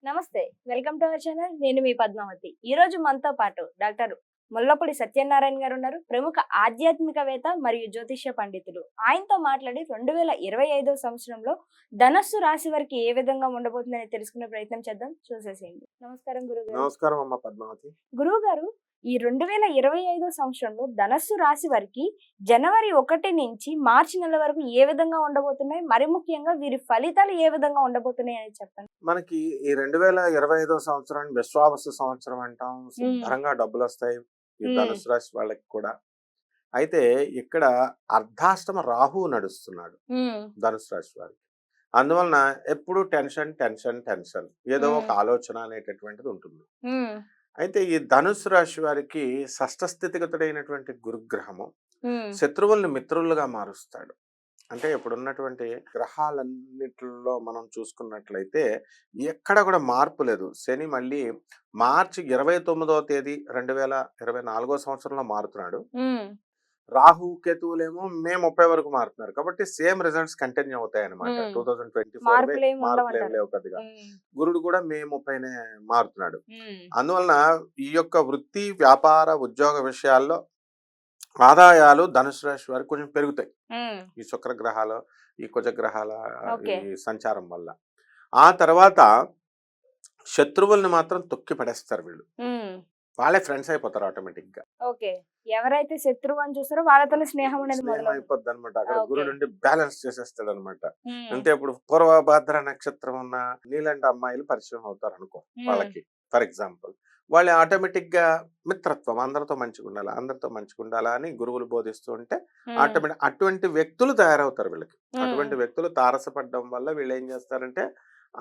నమస్తే. Welcome to our channel. నేను మీ పద్మావతి. ఈ రోజు మనతో పాటు డాక్టర్ ముల్లపూడి సత్యనారాయణ గారు ఉన్నారు. ప్రముఖ ఆధ్యాత్మికవేత్త మరియు జ్యోతిష్య పండితులు. ఆయనతో మాట్లాడి 2025 సంవత్సరంలో ధనస్సు రాశి వారికి ఏ విధంగా ఉండబోతుందని తెలుసుకునే ప్రయత్నం చేద్దాం. చూసేసేయండి. నమస్కారం గురుగారు. నమస్కారం అమ్మ పద్మావతి. గురువుగారు, ఈ 2025 సంవత్సరంలో ధనస్సు రాశి వారికి జనవరి 1 నుంచి మార్చి నెల వరకు ఏ విధంగా ఉండబోతున్నాయి, మరి ముఖ్యంగా వీరి ఫలితాలు ఏ విధంగా ఉండబోతున్నాయి అని చెప్పండి. మనకి ఈ 2025 సంవత్సరాన్ని విశ్వావసు సంవత్సరం అంటాం. శుభ్రంగా డబ్బులు వస్తాయి ఈ ధనుసు రాశి వాళ్ళకి కూడా. అయితే ఇక్కడ అర్ధాష్టమ రాహువు నడుస్తున్నాడు ధనుసు రాశి వారికి. అందువలన ఎప్పుడు టెన్షన్ టెన్షన్ టెన్షన్, ఏదో ఒక ఆలోచన అనేటటువంటిది ఉంటుంది. అయితే ఈ ధనుసు రాశి వారికి షష్ఠ స్థితిగతుడైనటువంటి గురుగ్రహము శత్రువుల్ని మిత్రులుగా మారుస్తాడు. అంటే ఇప్పుడున్నటువంటి గ్రహాలన్నిటిలో మనం చూసుకున్నట్లయితే ఎక్కడ కూడా మార్పు లేదు. శని మళ్ళీ మార్చి 29వ తేదీ 2024 సంవత్సరంలో మారుతున్నాడు. రాహు కేతువులేమో మే 30 వరకు మారుతున్నారు. కాబట్టి సేమ్ రిజల్ట్స్ కంటిన్యూ అవుతాయి అనమాట. 2024 మార్పులేం లేవు పెద్దగా. గురుడు కూడా మే 30నే మారుతున్నాడు. అందువలన ఈ యొక్క వృత్తి వ్యాపార ఉద్యోగ విషయాల్లో ఆదాయాలు ధనుసు రాశి వారికి కొంచెం పెరుగుతాయి ఈ శుక్రగ్రహాలు ఈ కుజగ్రహాల ఈ సంచారం వల్ల. ఆ తర్వాత శత్రువుల్ని మాత్రం తొక్కి పడేస్తారు వీళ్ళు. వాళ్ళే ఫ్రెండ్స్ అయిపోతారు ఆటోమేటిక్ గా. ఎవరైతే శత్రువు అని చూస్తారో వాళ్ళతోనే స్నేహం అయిపోద్ది అనమాట. అక్కడ గురుడు బ్యాలెన్స్ చేసేస్తాడు అనమాట. అంటే ఇప్పుడు పూర్వభద్ర నక్షత్రం ఉన్న నీలాంటి అమ్మాయిలు పరిచయం అవుతారు అనుకో వాళ్ళకి. ఫర్ ఎగ్జాంపుల్ వాళ్ళు ఆటోమేటిక్ గా మిత్రత్వం, అందరితో మంచిగా ఉండాలి, అందరితో మంచిగా ఉండాలా అని గురువులు బోధిస్తూ ఉంటే ఆటోమేటిక్ అటువంటి వ్యక్తులు తయారవుతారు వీళ్ళకి. అటువంటి వ్యక్తులు తారసపడడం వల్ల వీళ్ళు ఏం చేస్తారంటే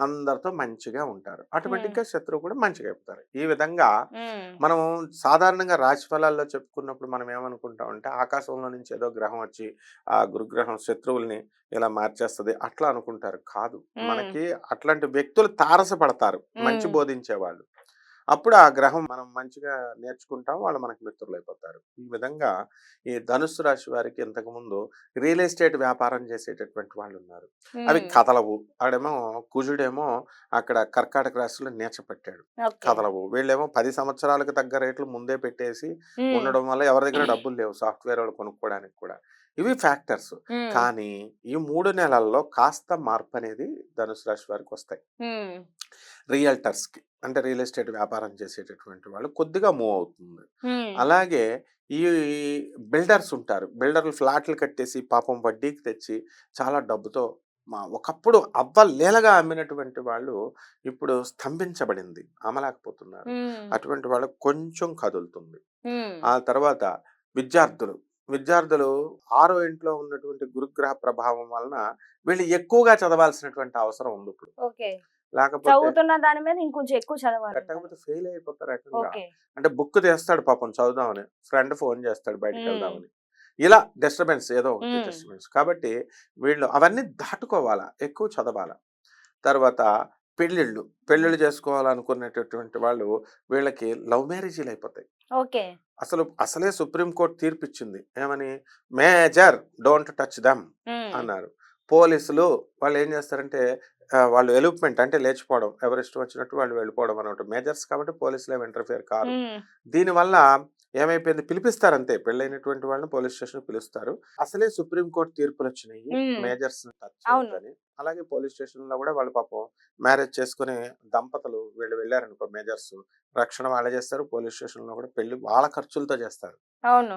అందరితో మంచిగా ఉంటారు. ఆటోమేటిక్ గా శత్రువు కూడా మంచిగా అయిపోతారు. ఈ విధంగా మనం సాధారణంగా రాశి ఫలాల్లో చెప్పుకున్నప్పుడు మనం ఏమనుకుంటామంటే ఆకాశంలో నుంచి ఏదో గ్రహం వచ్చి ఆ గురుగ్రహం శత్రువుల్ని ఇలా మార్చేస్తుంది అట్లా అనుకుంటారు. కాదు, మనకి అట్లాంటి వ్యక్తులు తారసపడతారు మంచి బోధించే వాళ్ళు. అప్పుడు ఆ గ్రహం మనం మంచిగా నేర్చుకుంటాం, వాళ్ళు మనకి మిత్రులు అయిపోతారు. ఈ విధంగా ఈ ధనుస్సు రాశి వారికి ఇంతకుముందు రియల్ ఎస్టేట్ వ్యాపారం చేసేటటువంటి వాళ్ళు ఉన్నారు. అవి కదలవు. ఆడేమో కుజుడేమో అక్కడ కర్కాటక రాశిలో నేర్చపెట్టాడు, కదలవు. వీళ్ళేమో 10 సంవత్సరాలకు తగ్గ రేట్లు ముందే పెట్టేసి ఉండడం వల్ల ఎవరి దగ్గర డబ్బులు లేవు సాఫ్ట్వేర్ వాళ్ళు కొనుక్కోవడానికి కూడా. ఇవి ఫ్యాక్టర్స్. కానీ ఈ 3 నెలల్లో కాస్త మార్పు అనేది ధనుసు రాశి వారికి వస్తాయి. రియల్టర్స్ కి, అంటే రియల్ ఎస్టేట్ వ్యాపారం చేసేటటువంటి వాళ్ళు కొద్దిగా మూవ్ అవుతుంది. అలాగే ఈ బిల్డర్స్ ఉంటారు. బిల్డర్లు ఫ్లాట్లు కట్టేసి పాపం వడ్డీకి తెచ్చి చాలా డబ్బుతో ఒకప్పుడు అవ్వలేలగా అమ్మినటువంటి వాళ్ళు ఇప్పుడు స్తంభించబడింది, అమ్మలేకపోతున్నారు. అటువంటి వాళ్ళకు కొంచెం కదులుతుంది. ఆ తర్వాత విద్యార్థులు 6వ ఇంట్లో ఉన్నటువంటి గురుగ్రహ ప్రభావం వలన వీళ్ళు ఎక్కువగా చదవాల్సినటువంటి అవసరం ఉంది ఇప్పుడు. చదువుతున్న దాని మీద ఇంకొంచెం ఎక్కువ చదవాలి, లేకపోతే ఫెయిల్ అయిపోతారు ఏకంగా. అంటే బుక్ తెస్తాడు పాపం చదువుదామని, ఫ్రెండ్ ఫోన్ చేస్తాడు బయటకు వెళ్దామని, ఇలా డిస్టర్బెన్స్ ఏదో ఒకటి డిస్టర్బెన్స్. కాబట్టి వీళ్ళు అవన్నీ దాటుకోవాలా, ఎక్కువ చదవాలా. తర్వాత పెళ్ళిళ్ళు చేసుకోవాలనుకునేటటువంటి వాళ్ళు వీళ్ళకి లవ్ మ్యారేజీలు అయిపోతాయి. అసలే సుప్రీంకోర్టు తీర్పు ఇచ్చింది ఏమని, మేజర్ డోంట్ టచ్ దమ్ అన్నారు. పోలీసులు వాళ్ళు ఏం చేస్తారంటే వాళ్ళు ఎలూప్మెంట్ అంటే లేచిపోవడం, ఎవరు ఇష్టం వచ్చినట్టు వాళ్ళు వెళ్ళిపోవడం అనమాట. మేజర్స్ కాబట్టి పోలీసులు ఏమి ఇంటర్ఫియర్ కాదు. దీనివల్ల ఏమైపోయింది, పిలిపిస్తారు అంతే, పెళ్ళైనటువంటి వాళ్ళని పోలీస్ స్టేషన్ పిలుస్తారు. అసలే సుప్రీంకోర్టు తీర్పులు వచ్చినాయి మేజర్స్ టచ్ అని. అలాగే పోలీస్ స్టేషన్ లో కూడా వాళ్ళు పాపం మ్యారేజ్ చేసుకునే దంపతులు వీళ్ళు వెళ్ళారనుకో, మేజర్స్ రక్షణ వాళ్ళే చేస్తారు. పోలీస్ స్టేషన్ లో కూడా పెళ్లి వాళ్ళ ఖర్చులతో చేస్తారు.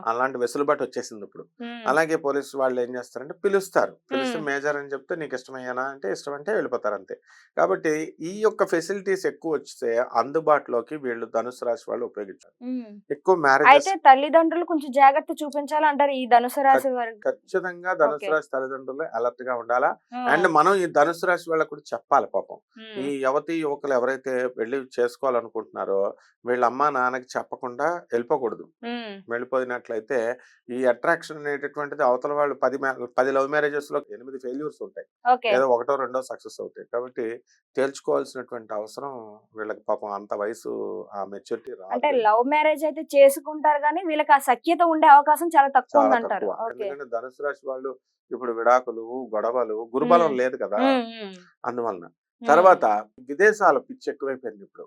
అలాంటి వెసులుబాటు వచ్చేసింది ఇప్పుడు. అలాగే పోలీసు వాళ్ళు ఏం చేస్తారంటే పిలుస్తారు, పిలిస్తే మేజర్ అని చెప్తే నీకు ఇష్టమయ్యానా అంటే ఇష్టం అంటే వెళ్ళిపోతారు అంతే. కాబట్టి ఈ యొక్క ఫెసిలిటీస్ ఎక్కువ వస్తే అందుబాటులోకి వీళ్ళు ధనుసు రాశి వాళ్ళు ఉపయోగించారు. ఎక్కువ మ్యారేజ్ తల్లిదండ్రులు కొంచెం జాగ్రత్త చూపించాలంటారు ఈ ధనుసు రాశి వారు. ఖచ్చితంగా ధనుసు రాశి తల్లిదండ్రులు అలర్ట్ గా ఉండాలా. అండ్ మనం ఈ ధనుసు రాశి వాళ్ళకు కూడా చెప్పాలి పాపం. ఈ యువకులు ఎవరైతే పెళ్లి చేసుకోవాలనుకుంటున్నారో వీళ్ళ అమ్మా నాన్నకి చెప్పకుండా వెళ్ళిపోకూడదు. వెళ్ళిపోయినట్లయితే ఈ అట్రాక్షన్ అనేటటువంటిది అవతల వాళ్ళు 10 లవ్ మ్యారేజెస్ లో 8 ఫెయిల్యూర్స్ ఉంటాయి, ఏదో 1 2 సక్సెస్ అవుతాయి. కాబట్టి తేల్చుకోవాల్సినటువంటి అవసరం వీళ్ళకి పాపం అంత వయసు ఆ మెచ్యూరిటీ రాదు. అంటే లవ్ మ్యారేజ్ అయితే చేసుకుంటారు కానీ వీళ్ళకి ఆ సఖ్యత ఉండే అవకాశం చాలా తక్కువ ఉందంటారు. ఎందుకంటే ధనుసు రాశి వాళ్ళు ఇప్పుడు విడాకులు, గొడవలు, గురుబలం లేదు కదా, అందువలన తర్వాత విదేశాల పిచ్చి ఎక్కువైపోయింది ఇప్పుడు.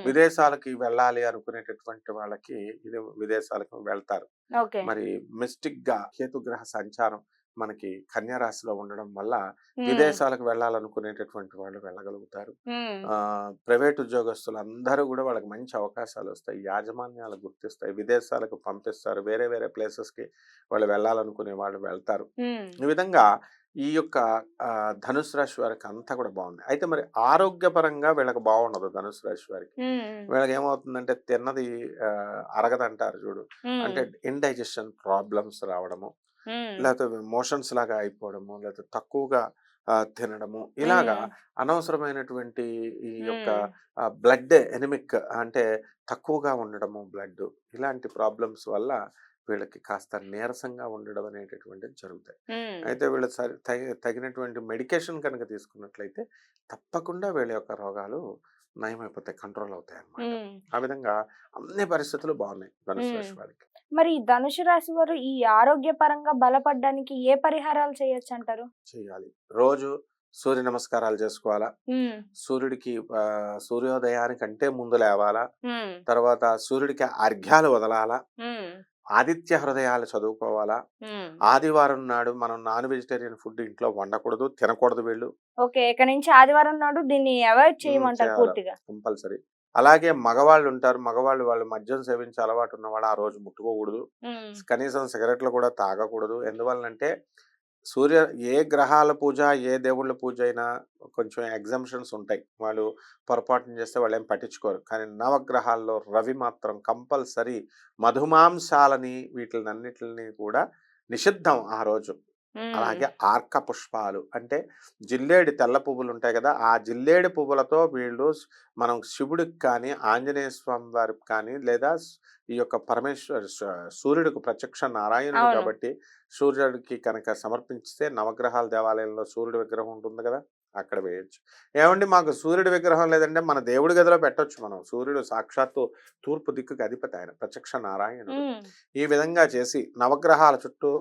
విదేశాలకి వెళ్ళాలి అనుకునేటటువంటి వాళ్ళకి ఇది విదేశాలకు వెళ్తారు. ఓకే. మరి మిస్టిక్ గా కేతుగ్రహ సంచారం మనకి కన్యా రాశిలో ఉండడం వల్ల విదేశాలకు వెళ్ళాలనుకునేటటువంటి వాళ్ళు వెళ్ళగలుగుతారు. ప్రైవేట్ ఉద్యోగస్తులు అందరూ కూడా వాళ్ళకి మంచి అవకాశాలు వస్తాయి, యాజమాన్యాలు గుర్తిస్తాయి, విదేశాలకు పంపిస్తారు, వేరే వేరే ప్లేసెస్ కి వాళ్ళు వెళ్ళాలనుకునే వాళ్ళు వెళ్తారు. ఈ విధంగా ఈ యొక్క ధనుసు రాశి వారికి అంతా కూడా బాగుంది. అయితే మరి ఆరోగ్యపరంగా వీళ్ళకి బాగుండదు ధనుసు రాశి వారికి. వీళ్ళకి ఏమవుతుందంటే తిన్నది అరగదంటారు చూడు, అంటే ఇండైజెషన్ ప్రాబ్లమ్స్ రావడము, లేకపోతే మోషన్స్ లాగా అయిపోవడము, లేకపోతే తక్కువగా తినడము, ఇలాగా అనవసరమైనటువంటి ఈ యొక్క బ్లడ్ ఎనిమిక్ అంటే తక్కువగా ఉండడము బ్లడ్, ఇలాంటి ప్రాబ్లమ్స్ వల్ల వీళ్ళకి కాస్త నీరసంగా ఉండడం అనేటటువంటిది జరుగుతాయి. అయితే వీళ్ళు తగినటువంటి మెడికేషన్ కనుక తీసుకున్నట్లయితే తప్పకుండా వీళ్ళ యొక్క రోగాలు నయమైపోతాయి, కంట్రోల్ అవుతాయి అన్నమాట. ఆ విధంగా అన్ని పరిస్థితులు బాగున్నాయి ధనుసు రాశి వారికి. మరి ఈ ధనుసు రాశి వారు ఈ ఆరోగ్యపరంగా బలపడడానికి ఏ పరిహారాలు చేయొచ్చు అంటారు? చేయాలి, రోజు సూర్య నమస్కారాలు చేసుకోవాలా, సూర్యుడికి సూర్యోదయానికంటే ముందు లేవాలా, తర్వాత సూర్యుడికి అర్ఘ్యాలు వదలాలా, ఆదిత్య హృదయాలు చదువుకోవాలా, ఆదివారం నాడు మనం నాన్ వెజిటేరియన్ ఫుడ్ ఇంట్లో వండకూడదు, తినకూడదు వీళ్ళు. ఓకే, ఇక నుంచి ఆదివారం నాడు దీన్ని అవాయిడ్ చేయమంటారు పూర్తిగా. కంపల్సరీ. అలాగే మగవాళ్ళు ఉంటారు, మగవాళ్ళు వాళ్ళు మద్యం సేవించే అలవాటు ఉన్న వాళ్ళు ఆ రోజు ముట్టుకోకూడదు, కనీసం సిగరెట్లు కూడా తాగకూడదు. ఎందువల్లంటే ఏ గ్రహాల పూజ, ఏ దేవుళ్ళ పూజ అయినా కొంచెం ఎగ్జంప్షన్స్ ఉంటాయి, వాళ్ళు పొరపాటున చేస్తే వాళ్ళు ఏం పట్టించుకోరు. కానీ నవగ్రహాల్లో రవి మాత్రం కంపల్సరీ మధుమాంసాలని వీటినన్నిటిని కూడా నిషిద్ధం ఆ రోజు. అలాగే ఆర్క పుష్పాలు అంటే జిల్లేడి తెల్ల పువ్వులు ఉంటాయి కదా, ఆ జిల్లేడి పువ్వులతో వీళ్ళు మనం శివుడికి కానీ ఆంజనేయ స్వామి వారికి కానీ లేదా ఈ యొక్క సూర్యుడికి ప్రత్యక్ష నారాయణుడు కాబట్టి సూర్యుడికి కనుక సమర్పించితే నవగ్రహాల దేవాలయంలో సూర్యుడి విగ్రహం ఉంటుంది కదా, అక్కడ వేయచ్చు. ఏమండి మాకు సూర్యుడి విగ్రహం లేదంటే మన దేవుడి గదిలో పెట్టొచ్చు మనం. సూర్యుడు సాక్షాత్తు తూర్పు దిక్కుకి అధిపతి, ఆయన ప్రత్యక్ష నారాయణుడు. ఈ విధంగా చేసి నవగ్రహాల చుట్టూ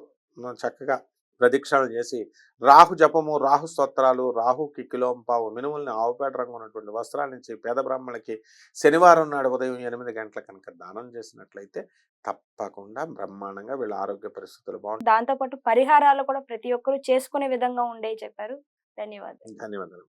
చక్కగా ప్రదక్షిణలు చేసి రాహు జపము, రాహు స్తోత్రాలు, రాహుకి కిలోంపావు మినుముల్ని ఆవుపేట రంగు ఉన్నటువంటి వస్త్రాల నుంచి పేద బ్రాహ్మణులకి శనివారం నాడు ఉదయం 8 గంటల కనుక దానం చేసినట్లయితే తప్పకుండా బ్రహ్మాండంగా వీళ్ళ ఆరోగ్య పరిస్థితులు బాగుంటాయి. దాంతో పాటు పరిహారాలు కూడా ప్రతి ఒక్కరు చేసుకునే విధంగా ఉండే చెప్పారు. ధన్యవాదాలు. ధన్యవాదాలు.